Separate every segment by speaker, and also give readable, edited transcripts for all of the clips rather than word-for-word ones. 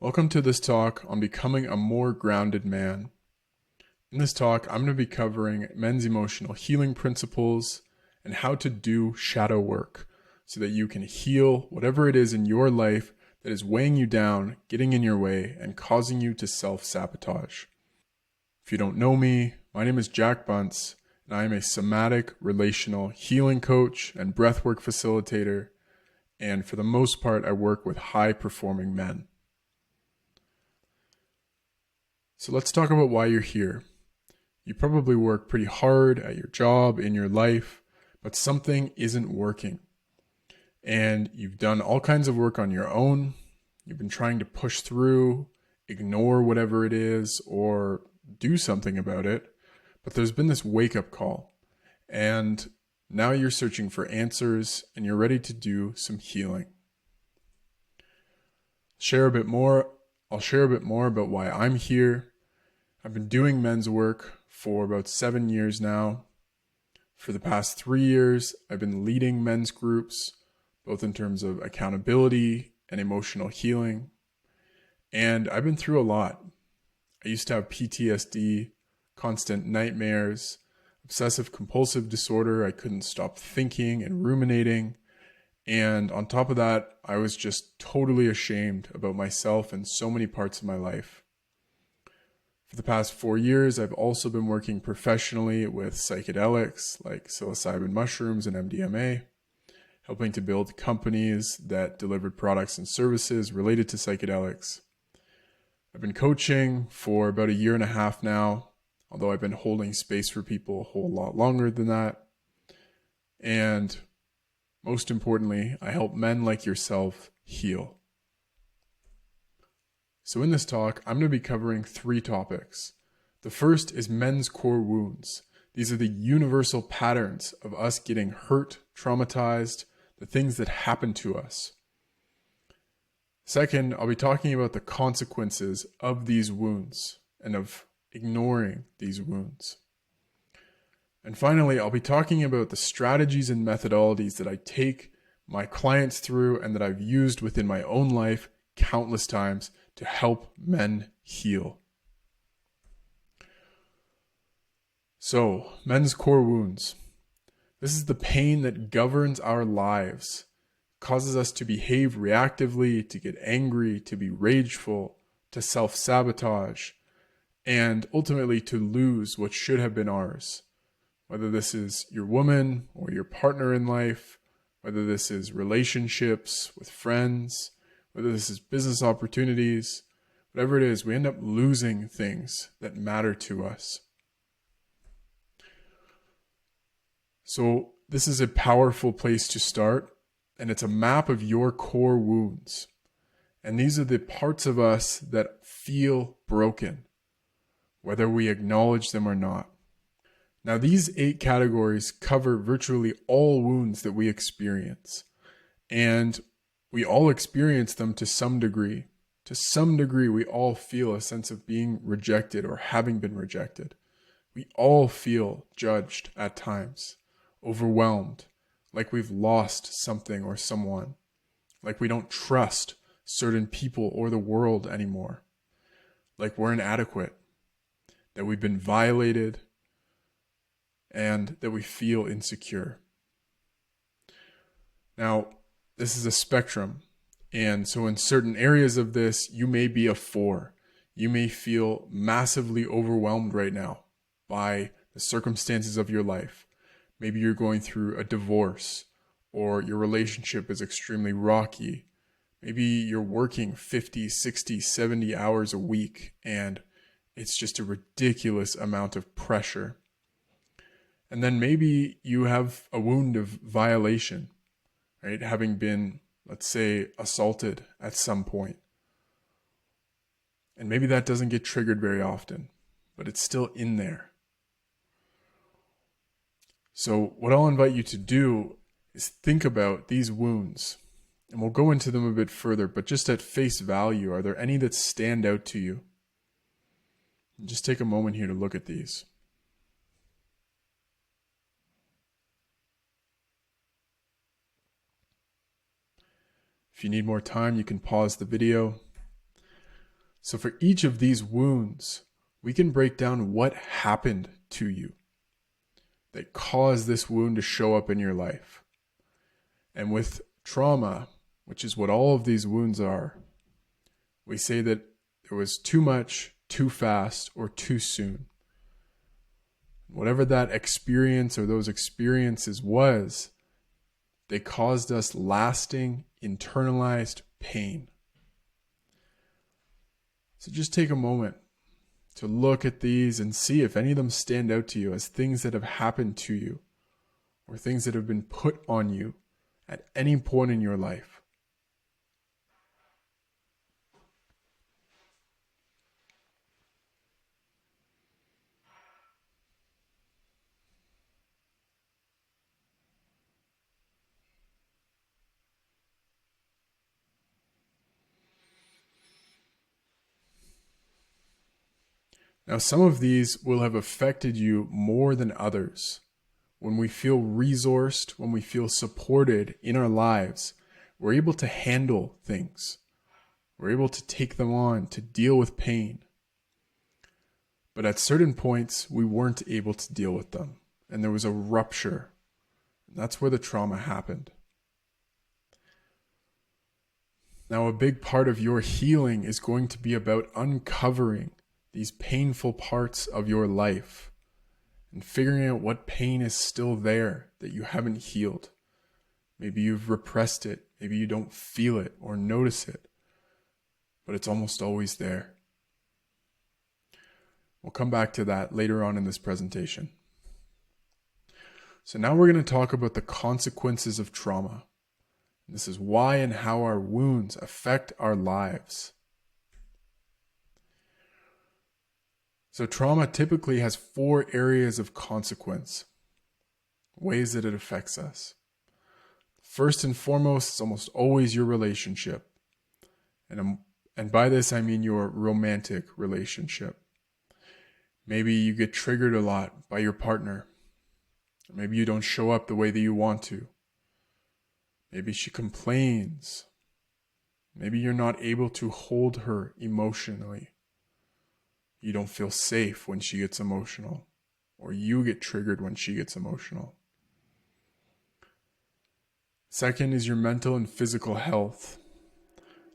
Speaker 1: Welcome to this talk on becoming a more grounded man. In this talk, I'm going to be covering men's emotional healing principles and how to do shadow work so that you can heal whatever it is in your life that is weighing you down, getting in your way, and causing you to self-sabotage. If you don't know me, my name is Jack Bunce, and I am a somatic relational healing coach and breathwork facilitator, and for the most part, I work with high-performing men. So let's talk about why you're here. You probably work pretty hard at your job, in your life, but something isn't working. And you've done all kinds of work on your own. You've been trying to push through, ignore whatever it is, or do something about it. But there's been this wake-up call. And now you're searching for answers and you're ready to do some healing. I'll share a bit more about why I'm here. I've been doing men's work for about 7 years now. For the past 3 years, I've been leading men's groups, both in terms of accountability and emotional healing. And I've been through a lot. I used to have PTSD, constant nightmares, obsessive compulsive disorder. I couldn't stop thinking and ruminating. And on top of that, I was just totally ashamed about myself and so many parts of my life. For the past 4 years, I've also been working professionally with psychedelics like psilocybin mushrooms and MDMA, helping to build companies that delivered products and services related to psychedelics. I've been coaching for about 1.5 years now, although I've been holding space for people a whole lot longer than that. And most importantly, I help men like yourself heal. So in this talk, I'm going to be covering 3 topics. The first is men's core wounds. These are the universal patterns of us getting hurt, traumatized, the things that happen to us. Second, I'll be talking about the consequences of these wounds and of ignoring these wounds. And finally, I'll be talking about the strategies and methodologies that I take my clients through and that I've used within my own life countless times to help men heal. So, men's core wounds. This is the pain that governs our lives, causes us to behave reactively, to get angry, to be rageful, to self-sabotage, and ultimately to lose what should have been ours. Whether this is your woman or your partner in life, whether this is relationships with friends, whether this is business opportunities, whatever it is, we end up losing things that matter to us. So this is a powerful place to start, and it's a map of your core wounds. And these are the parts of us that feel broken, whether we acknowledge them or not. Now, these 8 categories cover virtually all wounds that we experience, and we all experience them to some degree. To some degree, we all feel a sense of being rejected or having been rejected. We all feel judged at times, overwhelmed, like we've lost something or someone, like we don't trust certain people or the world anymore, like we're inadequate, that we've been violated, and that we feel insecure. Now, this is a spectrum. And so in certain areas of this, you may be a 4. You may feel massively overwhelmed right now by the circumstances of your life. Maybe you're going through a divorce, or your relationship is extremely rocky. Maybe you're working 50, 60, 70 hours a week, and it's just a ridiculous amount of pressure. And then maybe you have a wound of violation, right? Having been, let's say, assaulted at some point. And maybe that doesn't get triggered very often, but it's still in there. So what I'll invite you to do is think about these wounds, and we'll go into them a bit further, but just at face value, are there any that stand out to you? And just take a moment here to look at these. If you need more time, you can pause the video. So for each of these wounds, we can break down what happened to you that caused this wound to show up in your life. And with trauma, which is what all of these wounds are, we say that there was too much, too fast, or too soon. Whatever that experience or those experiences was, they caused us lasting, internalized pain. So just take a moment to look at these and see if any of them stand out to you as things that have happened to you or things that have been put on you at any point in your life. Now, some of these will have affected you more than others. When we feel resourced, when we feel supported in our lives, we're able to handle things. We're able to take them on, to deal with pain. But at certain points, we weren't able to deal with them, and there was a rupture. That's where the trauma happened. Now, a big part of your healing is going to be about uncovering these painful parts of your life and figuring out what pain is still there that you haven't healed. Maybe you've repressed it. Maybe you don't feel it or notice it, but it's almost always there. We'll come back to that later on in this presentation. So now we're going to talk about the consequences of trauma. This is why and how our wounds affect our lives. So trauma typically has 4 areas of consequence, ways that it affects us. First and foremost, it's almost always your relationship. And by this, I mean your romantic relationship. Maybe you get triggered a lot by your partner. Maybe you don't show up the way that you want to. Maybe she complains. Maybe you're not able to hold her emotionally. You don't feel safe when she gets emotional, or you get triggered when she gets emotional. Second is your mental and physical health.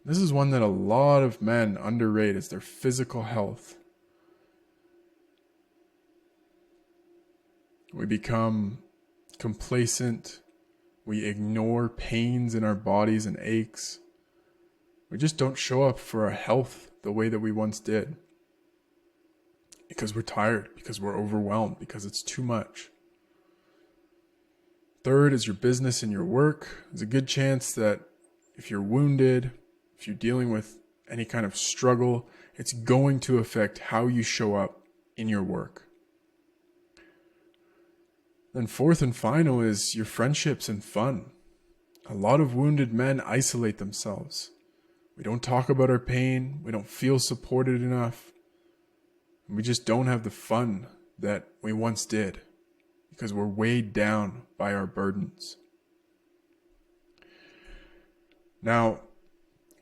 Speaker 1: This is one that a lot of men underrate, is their physical health. We become complacent. We ignore pains in our bodies and aches. We just don't show up for our health the way that we once did. Because we're tired, because we're overwhelmed, because it's too much. Third is your business and your work. There's a good chance that if you're wounded, if you're dealing with any kind of struggle, it's going to affect how you show up in your work. Then fourth and final is your friendships and fun. A lot of wounded men isolate themselves. We don't talk about our pain. We don't feel supported enough. We just don't have the fun that we once did because we're weighed down by our burdens. Now,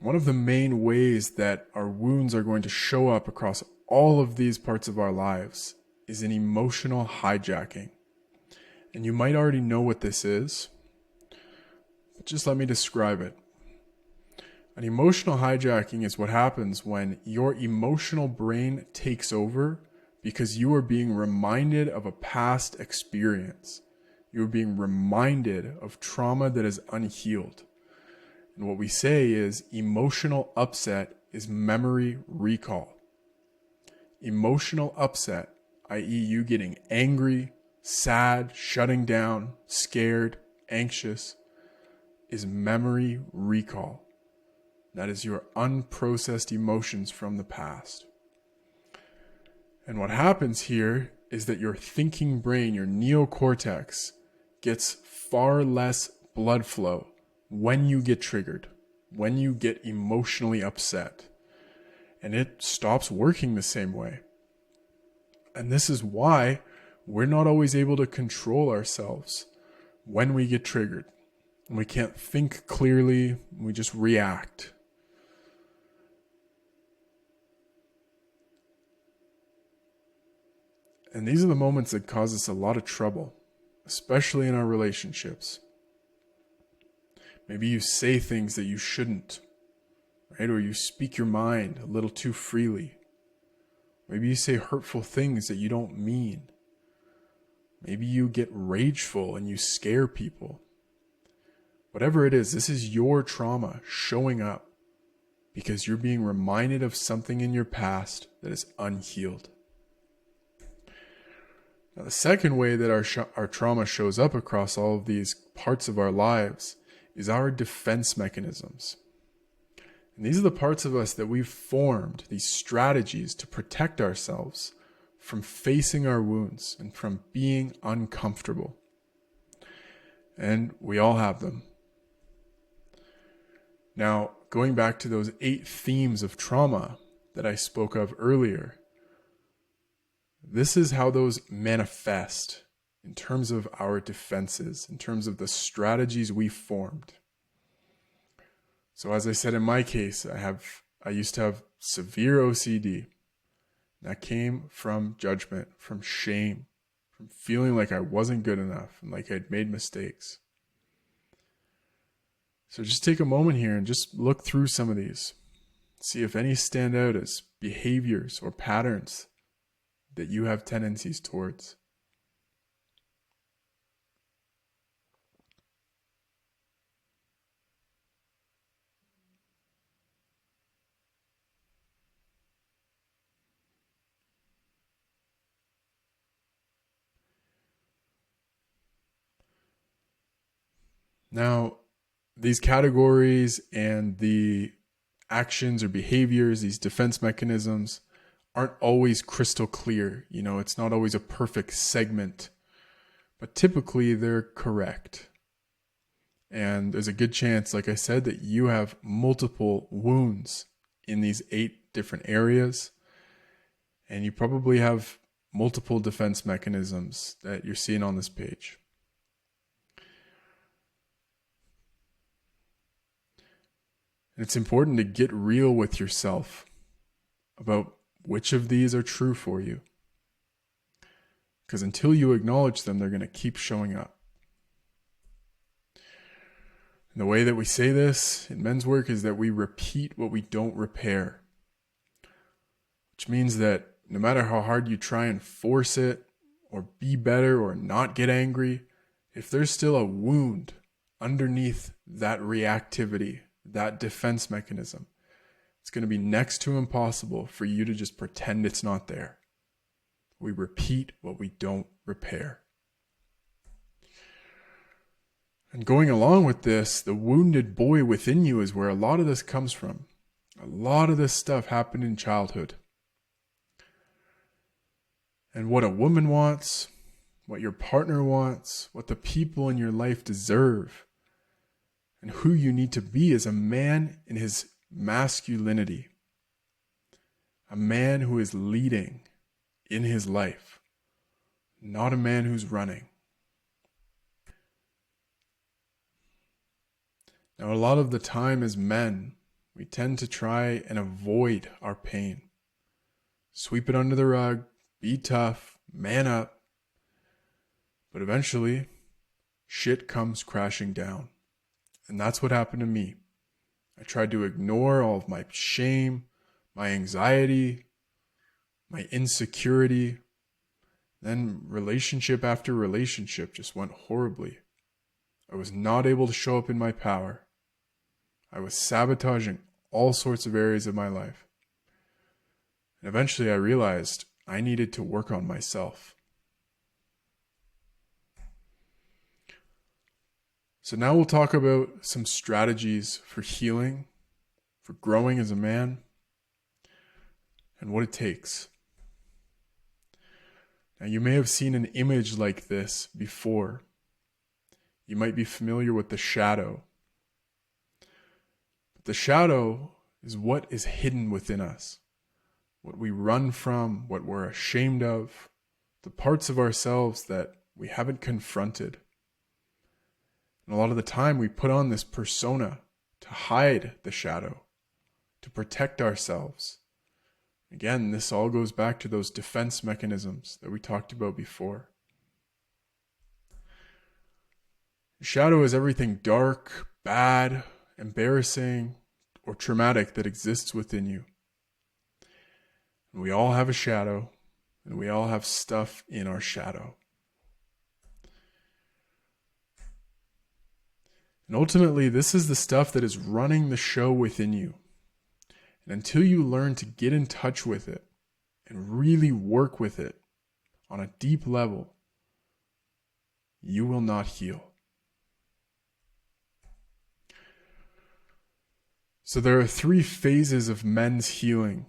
Speaker 1: one of the main ways that our wounds are going to show up across all of these parts of our lives is an emotional hijacking. And you might already know what this is, but just let me describe it. An emotional hijacking is what happens when your emotional brain takes over because you are being reminded of a past experience. You are being reminded of trauma that is unhealed. And what we say is emotional upset is memory recall. Emotional upset, i.e. you getting angry, sad, shutting down, scared, anxious, is memory recall. That is your unprocessed emotions from the past. And what happens here is that your thinking brain, your neocortex, gets far less blood flow when you get triggered, when you get emotionally upset. And it stops working the same way. And this is why we're not always able to control ourselves when we get triggered. We can't think clearly, we just react. And these are the moments that cause us a lot of trouble, especially in our relationships. Maybe you say things that you shouldn't, right? Or you speak your mind a little too freely. Maybe you say hurtful things that you don't mean. Maybe you get rageful and you scare people. Whatever it is, this is your trauma showing up because you're being reminded of something in your past that is unhealed. Now, the second way that our trauma shows up across all of these parts of our lives is our defense mechanisms. And these are the parts of us that we've formed, these strategies to protect ourselves from facing our wounds and from being uncomfortable. And we all have them. Now, going back to those 8 themes of trauma that I spoke of earlier, this is how those manifest in terms of our defenses, in terms of the strategies we formed. So as I said, in my case, I used to have severe OCD. That came from judgment, from shame, from feeling like I wasn't good enough and like I'd made mistakes. So just take a moment here and just look through some of these. See if any stand out as behaviors or patterns that you have tendencies towards. Now, these categories and the actions or behaviors, these defense mechanisms, aren't always crystal clear. It's not always a perfect segment, but typically they're correct. And there's a good chance, like I said, that you have multiple wounds in these 8 different areas. And you probably have multiple defense mechanisms that you're seeing on this page. And it's important to get real with yourself about which of these are true for you. Because until you acknowledge them, they're going to keep showing up. And the way that we say this in men's work is that we repeat what we don't repair. Which means that no matter how hard you try and force it, or be better, or not get angry, if there's still a wound underneath that reactivity, that defense mechanism, it's going to be next to impossible for you to just pretend it's not there. We repeat what we don't repair. And going along with this, the wounded boy within you is where a lot of this comes from. A lot of this stuff happened in childhood. And what a woman wants, what your partner wants, what the people in your life deserve, and who you need to be as a man in his masculinity. A man who is leading in his life, not a man who's running. Now, a lot of the time as men, we tend to try and avoid our pain. Sweep it under the rug, be tough, man up. But eventually, shit comes crashing down. And that's what happened to me. I tried to ignore all of my shame, my anxiety, my insecurity. Then relationship after relationship just went horribly. I was not able to show up in my power. I was sabotaging all sorts of areas of my life. And eventually I realized I needed to work on myself. So now we'll talk about some strategies for healing, for growing as a man, and what it takes. Now you may have seen an image like this before. You might be familiar with the shadow. But the shadow is what is hidden within us, what we run from, what we're ashamed of, the parts of ourselves that we haven't confronted. And a lot of the time we put on this persona to hide the shadow, to protect ourselves. Again, this all goes back to those defense mechanisms that we talked about before. Shadow is everything dark, bad, embarrassing, or traumatic that exists within you. And we all have a shadow, and we all have stuff in our shadow. And ultimately, this is the stuff that is running the show within you. And until you learn to get in touch with it and really work with it on a deep level, you will not heal. So there are 3 phases of men's healing.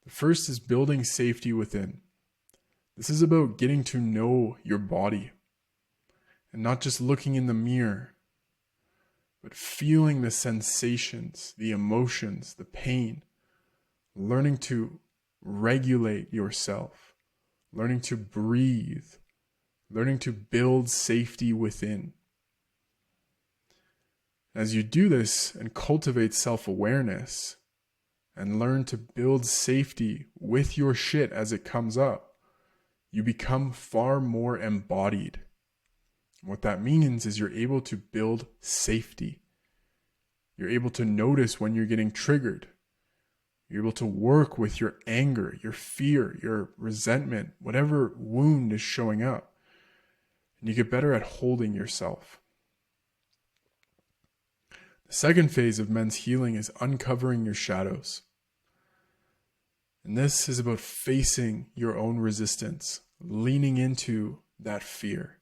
Speaker 1: The first is building safety within. This is about getting to know your body and not just looking in the mirror, but feeling the sensations, the emotions, the pain, learning to regulate yourself, learning to breathe, learning to build safety within. As you do this and cultivate self-awareness and learn to build safety with your shit as it comes up, you become far more embodied. What that means is you're able to build safety. You're able to notice when you're getting triggered. You're able to work with your anger, your fear, your resentment, whatever wound is showing up. And you get better at holding yourself. The second phase of men's healing is uncovering your shadows. And this is about facing your own resistance, leaning into that fear.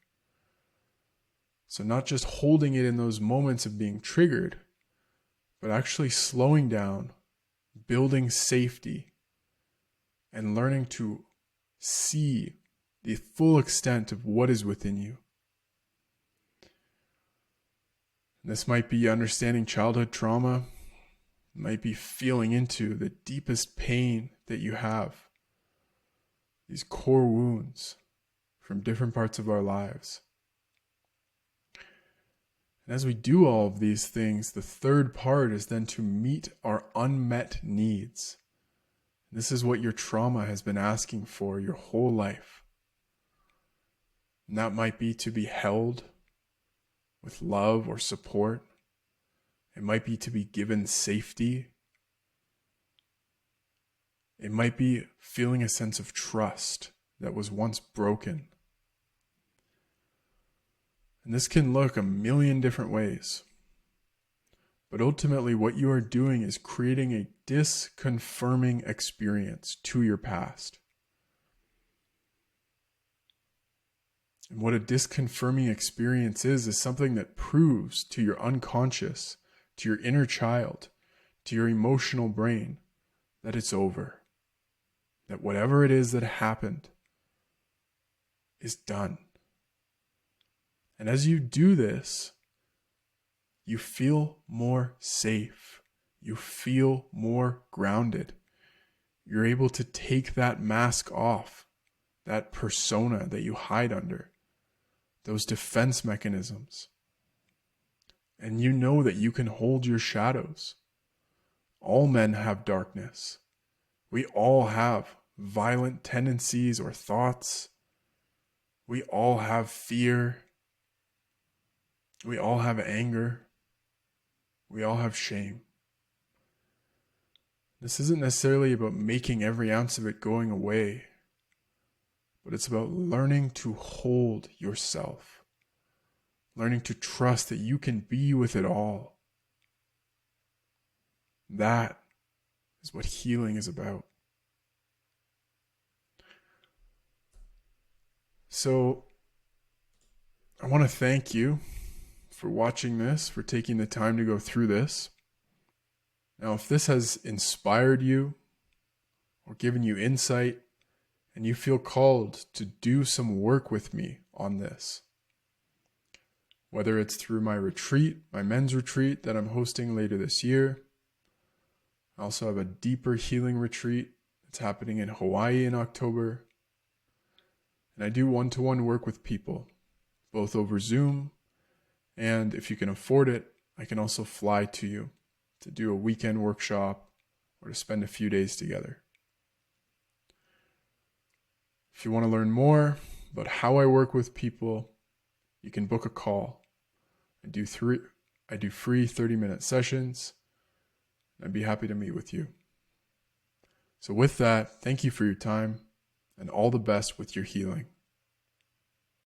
Speaker 1: So not just holding it in those moments of being triggered, but actually slowing down, building safety, and learning to see the full extent of what is within you. This might be understanding childhood trauma. It might be feeling into the deepest pain that you have. These core wounds from different parts of our lives. And as we do all of these things, the third part is then to meet our unmet needs. This is what your trauma has been asking for your whole life. And that might be to be held with love or support. It might be to be given safety. It might be feeling a sense of trust that was once broken. And this can look a million different ways. But ultimately, what you are doing is creating a disconfirming experience to your past. And what a disconfirming experience is something that proves to your unconscious, to your inner child, to your emotional brain, that it's over. That whatever it is that happened is done. And as you do this, you feel more safe. You feel more grounded. You're able to take that mask off, that persona that you hide under, those defense mechanisms. And you know that you can hold your shadows. All men have darkness. We all have violent tendencies or thoughts. We all have fear. We all have anger. We all have shame. This isn't necessarily about making every ounce of it going away, but it's about learning to hold yourself, learning to trust that you can be with it all. That is what healing is about. So, I want to thank you for watching this, for taking the time to go through this. Now, if this has inspired you or given you insight, and you feel called to do some work with me on this, whether it's through my retreat, my men's retreat that I'm hosting later this year. I also have a deeper healing retreat that's happening in Hawaii in October. And I do one-to-one work with people, both over Zoom, and if you can afford it, I can also fly to you to do a weekend workshop or to spend a few days together. If you want to learn more about how I work with people, you can book a call. I do free 30-minute sessions. I'd be happy to meet with you. So with that, thank you for your time and all the best with your healing.